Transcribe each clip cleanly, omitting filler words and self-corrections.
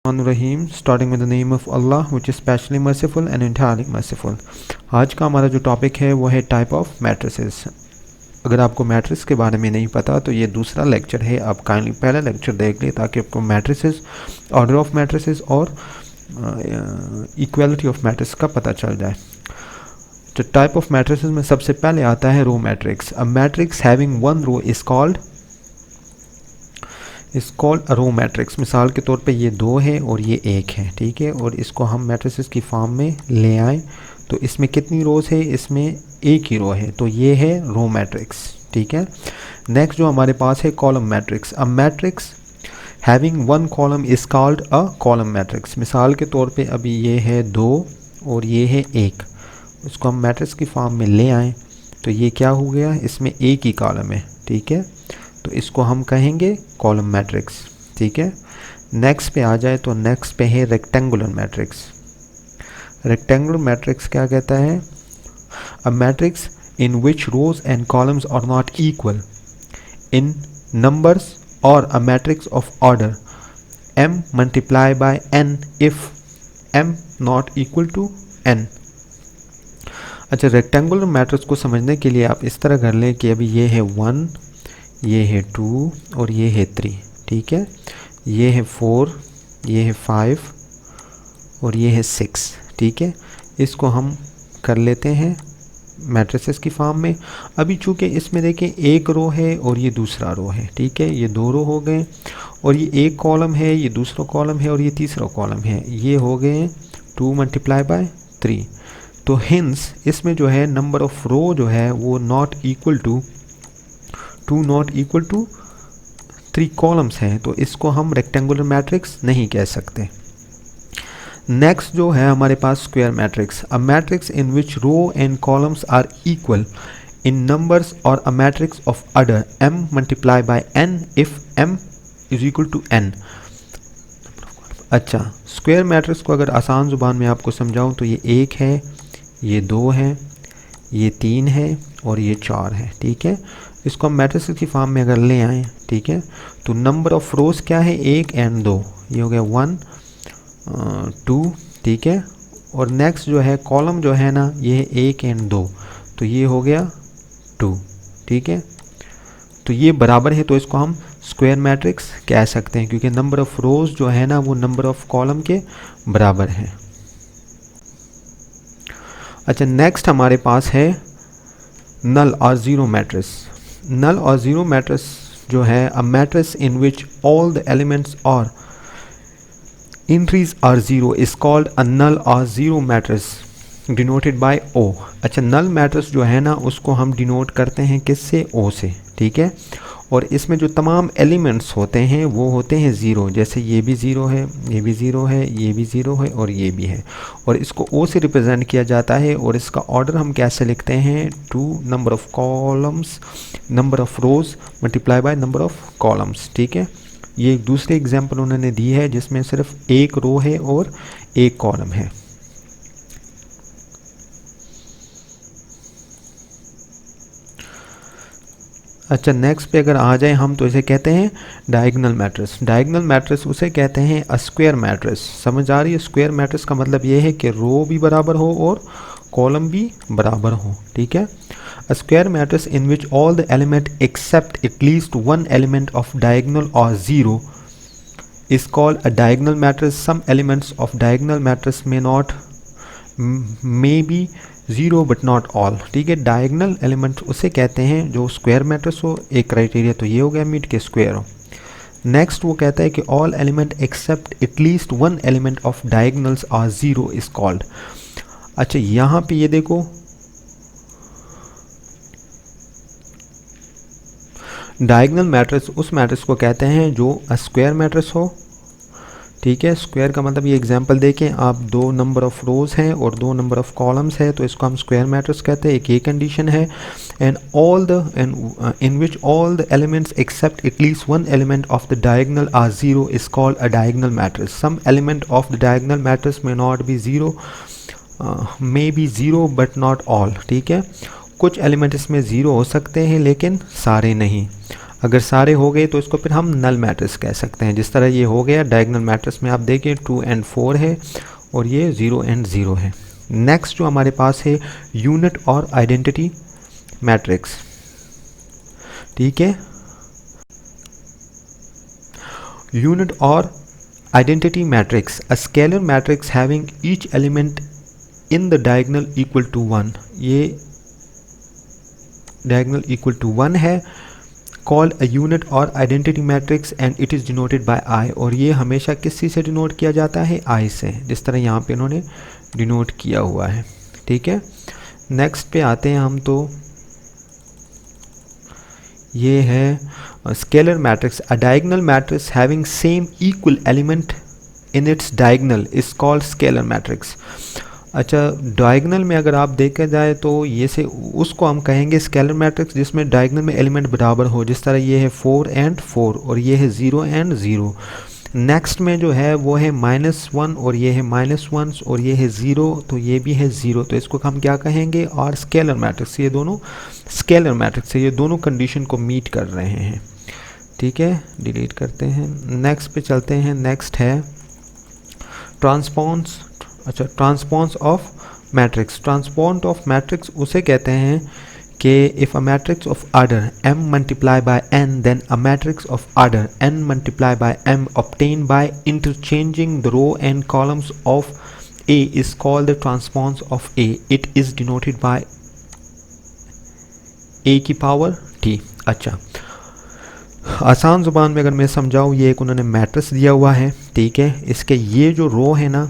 Rahim, starting with the name of Allah, which is specially merciful and entirely merciful. आज का हमारा जो topic है वो है टाइप ऑफ मैट्रिसेस। अगर आपको मैट्रिक्स के बारे में नहीं पता तो ये दूसरा लेक्चर है, आप काइंडली पहला लेक्चर देख लें ताकि आपको मैट्रिसेस, ऑर्डर ऑफ मैट्रिसेस और इक्वालिटी ऑफ मैट्रिक्स का पता चल जाए। तो टाइप ऑफ मैट्रिसेस में सबसे पहले आता है row matrix. A matrix having one row is called a row matrix. मिसाल के तौर पे ये 2 है और ये 1 है, ठीक है, और इसको हम मैट्रिसेस की फॉर्म में ले आए तो इसमें कितनी रोज़ है? इसमें 1 ही रो है, तो ये है रो मैट्रिक्स, ठीक है। नेक्स्ट जो हमारे पास है column matrix. A matrix having one column is called a column matrix. मिसाल के तौर पे अभी ये है 2 और ये है 1, इसको हम मैट्रिक्स की फॉर्म में ले आए तो ये क्या हो गया? इसमें 1 ही कॉलम है, ठीक है, तो इसको हम कहेंगे कॉलम मैट्रिक्स, ठीक है। नेक्स्ट पे आ जाए तो नेक्स्ट पे है रेक्टेंगुलर मैट्रिक्स। रेक्टेंगुलर मैट्रिक्स क्या कहता है? A matrix in which rows and columns are not equal in numbers और a matrix of order m multiply by n if m not equal to n। अच्छा, rectangular matrix को समझने के लिए आप इस तरह कर लें कि अभी ये है 1, ये है 2 और ये है 3, ठीक है, ये है 4, ये है 5 और ये है 6, ठीक है। इसको हम कर लेते हैं मैट्रिसेस की फॉर्म में। अभी चूँकि इसमें देखें 1 रो है और ये दूसरा रो है, ठीक है, ये 2 रो हो गए और ये 1 कॉलम है, ये दूसरा कॉलम है और ये तीसरा कॉलम है, ये हो गए 2 मल्टीप्लाई बाय 3। तो हिंस इसमें जो है नंबर ऑफ रो जो है वो नॉट इक्वल टू 3 कॉलम्स हैं, तो इसको हम रेक्टेंगुलर मैट्रिक्स नहीं कह सकते। नेक्स्ट जो है हमारे पास square matrix. A matrix in which row and columns are equal in numbers और a matrix of order m multiply by n if m is equal to n। अच्छा, स्क्वायर मैट्रिक्स को अगर आसान ज़ुबान में आपको समझाऊं तो ये 1 है, ये 2 है, ये 3 है और ये 4 है, ठीक है। इसको हम मैट्रिक्स की फॉर्म में अगर ले आएँ, ठीक है, तो नंबर ऑफ रोज़ क्या है? 1 एंड 2, ये हो गया 1 2, ठीक है। और नेक्स्ट जो है कॉलम जो है ना, ये है 1 एंड 2, तो ये हो गया 2, ठीक है। तो ये बराबर है, तो इसको हम स्क्वायर मैट्रिक्स कह सकते हैं क्योंकि नंबर ऑफ रोज़ जो है ना वो नंबर ऑफ कॉलम के बराबर है। अच्छा, नेक्स्ट हमारे पास है नल और ज़ीरो मैट्रिक्स। नल और ज़ीरो मैट्रिक्स जो है a matrix in which all the elements और entries are zero is called a null और zero matrix denoted by O. अच्छा, नल मैट्रिक्स जो है ना उसको हम डिनोट करते हैं किससे? ओ से, ठीक है। और इसमें जो तमाम एलिमेंट्स होते हैं वो होते हैं ज़ीरो, जैसे ये भी ज़ीरो है, ये भी ज़ीरो है, ये भी ज़ीरो है और ये भी है, और इसको ओ से रिप्रेजेंट किया जाता है। और इसका ऑर्डर हम कैसे लिखते हैं? 2 number of columns, number of rows multiply by number of columns, ठीक है। ये एक दूसरी एग्जांपल उन्होंने दी है जिसमें सिर्फ 1 रो है और 1 कॉलम है। अच्छा, नेक्स्ट पे अगर आ जाए हम तो इसे कहते हैं डायगोनल मैट्रिक्स। डायगोनल मैट्रिक्स उसे कहते हैं अ स्क्वायर मैट्रिक्स। समझ आ रही है? स्क्वायर मैट्रिक्स का मतलब ये है कि रो भी बराबर हो और कॉलम भी बराबर हो, ठीक है। A square matrix in which all the element except at least one element of diagonal or zero is called a diagonal matrix. Some elements of diagonal matrix may be zero but not all, ठीक है। diagonal element उसे कहते हैं जो square matrix हो। एक criteria तो ये हो गया मीट के स्क्वायर हो। नेक्स्ट वो कहता है कि all element except at least one element of diagonals are zero is called। अच्छा, यहाँ पे ये देखो, डायगोनल मैट्रिक्स उस मैट्रिक्स को कहते हैं जो स्क्वायर मैट्रिक्स हो, ठीक है। स्क्वायर का मतलब ये एग्जांपल देखें आप, 2 नंबर ऑफ रोज़ हैं और 2 नंबर ऑफ कॉलम्स है, तो इसको हम स्क्वायर मैट्रिक्स कहते हैं। एक ये कंडीशन है। And in which all the elements except at least one element of the diagonal are zero is called a diagonal matrix. Some element of the diagonal matrix may not be zero, may be zero but not all, ठीक है। कुछ element इसमें zero हो सकते हैं लेकिन सारे नहीं। अगर सारे हो गए तो इसको फिर हम नल मैट्रिक्स कह सकते हैं। जिस तरह ये हो गया डायगोनल मैट्रिक्स में आप देखें 2 एंड 4 है और ये 0 एंड 0 है। नेक्स्ट जो हमारे पास है यूनिट और आइडेंटिटी मैट्रिक्स, ठीक है। यूनिट और identity matrix, a scalar matrix having each element in the diagonal equal to 1, ये डायगोनल इक्वल टू 1 है, कॉल्ड अ यूनिट और identity matrix and it is denoted by I, और ये हमेशा किस चीज़ से डिनोट किया जाता है, आई से, जिस तरह यहाँ पे इन्होंने डिनोट किया हुआ है, ठीक है। नेक्स्ट पे आते हैं हम, तो ये है scalar matrix, a diagonal matrix having same equal element in its diagonal is called scalar matrix. अच्छा, डायगोनल में अगर आप देखा जाए तो ये से उसको हम कहेंगे स्केलर मैट्रिक्स जिसमें डायगोनल में एलिमेंट बराबर हो, जिस तरह ये है 4 एंड 4 और ये है 0 एंड 0। नेक्स्ट में जो है वो है -1 और ये है -1 और ये है 0, तो ये भी है 0, तो इसको हम क्या कहेंगे, और स्केलर मैट्रिक्स। ये दोनों स्केलर मैट्रिक्स है, ये दोनों कंडीशन को मीट कर रहे हैं, ठीक है। डिलीट करते हैं, नेक्स्ट पे चलते हैं। नेक्स्ट है ट्रांसपोज। अच्छा, transpose of matrix. Transpose of matrix उसे कहते हैं कि if a matrix of order m multiply by n then a matrix of order n multiply by m obtained by interchanging the row and columns of A is called the transpose of A. It is denoted by A की power t। अच्छा, आसान ज़ुबान में अगर मैं समझाऊँ, ये एक उन्होंने मैट्रिक्स दिया हुआ है, ठीक है। इसके ये जो रो है ना,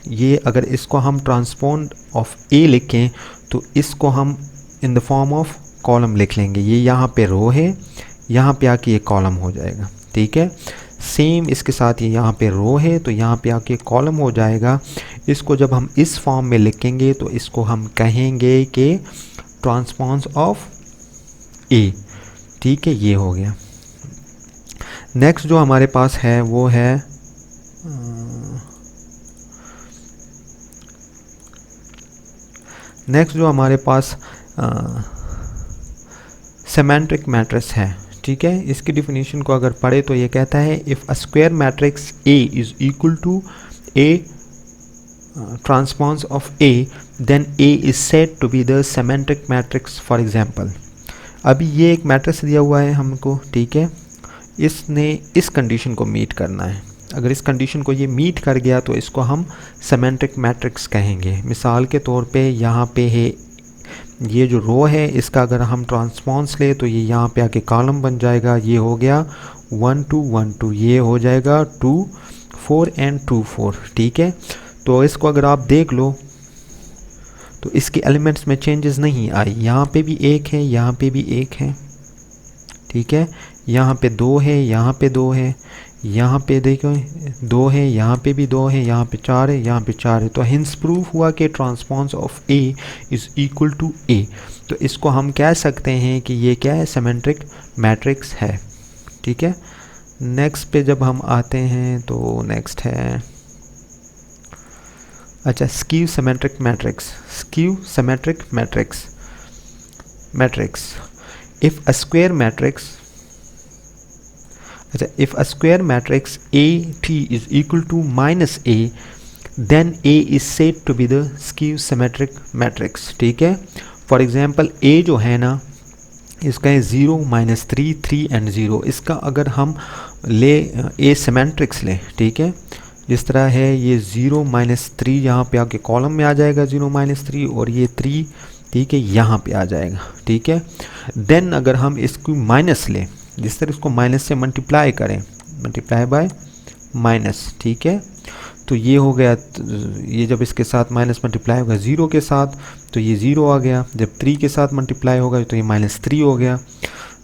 ये अगर इसको हम ट्रांसपोज ऑफ ए लिखें तो इसको हम in the form of column लिख लेंगे। ये यहाँ पे रो है, यहाँ पे आके ये कॉलम हो जाएगा, ठीक है। सेम इसके साथ ये यहाँ पे रो है तो यहाँ पे आके कॉलम हो जाएगा। इसको जब हम इस फॉर्म में लिखेंगे तो इसको हम कहेंगे कि ट्रांसपोज ऑफ ए, ठीक है। ये हो गया। नेक्स्ट जो हमारे पास है वो है नेक्स्ट जो हमारे पास सेमेंट्रिक मैट्रिक्स है, ठीक है। इसकी डिफिनीशन को अगर पढ़े तो ये कहता है if a square matrix A is equal to A transpose of A then A is said to be the symmetric matrix. For example, अभी ये एक मैट्रिक्स दिया हुआ है हमको, ठीक है। इसने इस कंडीशन को मीट करना है। अगर इस कंडीशन को ये मीट कर गया तो इसको हम सेमेंट्रिक मैट्रिक्स कहेंगे। मिसाल के तौर पे यहाँ पे है ये जो रो है, इसका अगर हम ट्रांसपोज ले तो ये यहाँ पे आके कॉलम बन जाएगा। ये हो गया 1 2 1 2, ये हो जाएगा 2 4 एंड 2 4, ठीक है। तो इसको अगर आप देख लो तो इसके एलिमेंट्स में चेंजेस नहीं आई। यहाँ पे भी एक है, यहाँ पे भी एक है, ठीक है। यहाँ पे 2 है, यहाँ पे 2 है, यहाँ पे देखो 2 है, यहाँ पे भी 2 है, यहाँ पे 4 है, यहाँ पे 4 है। तो हिंस प्रूफ हुआ कि transpose of A is equal to A. तो इसको हम कह सकते हैं कि ये क्या है, सिमेट्रिक मैट्रिक्स है, ठीक है। नेक्स्ट पे जब हम आते हैं तो नेक्स्ट है, अच्छा, skew symmetric matrix. Skew symmetric matrix if a square matrix, अच्छा, if a square matrix A T is equal to -a then A is said to be the skew symmetric matrix, ठीक है। For example ए जो है ना, इसका है 0 -3 3 and 0। इसका अगर हम ले ए सिमेट्रिक्स लें, ठीक है, जिस तरह है ये 0 -3 यहाँ पे आके कॉलम में आ जाएगा 0 -3 और ये 3, ठीक है, यहाँ पे आ जाएगा, ठीक है। देन अगर हम इसको माइनस लें, जिस तरह इसको माइनस से मल्टीप्लाई करें, मल्टीप्लाई बाय माइनस, ठीक है, तो ये हो गया। ये जब इसके साथ माइनस मल्टीप्लाई होगा 0 के साथ तो ये 0 आ गया। जब 3 के साथ मल्टीप्लाई होगा तो ये -3 हो गया।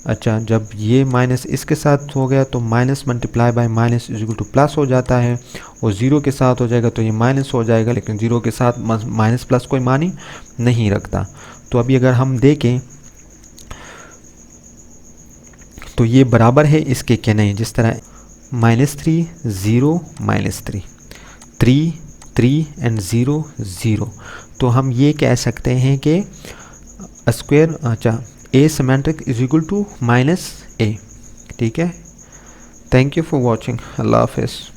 अच्छा, जब ये माइनस इसके साथ हो गया तो minus multiply by minus is equal two plus हो जाता है, और 0 के साथ हो जाएगा तो ये माइनस हो जाएगा, लेकिन 0 के साथ माइनस प्लस कोई मानी नहीं रखता। तो अभी अगर हम देखें तो ये बराबर है इसके क्या नहीं, जिस तरह -3 0 -3 3 3 एंड 0 0। तो हम ये कह सकते हैं कि स्क्वायर, अच्छा, A symmetric is equal to -a, ठीक है। Thank you for watching. अल्लाह हाफिज़।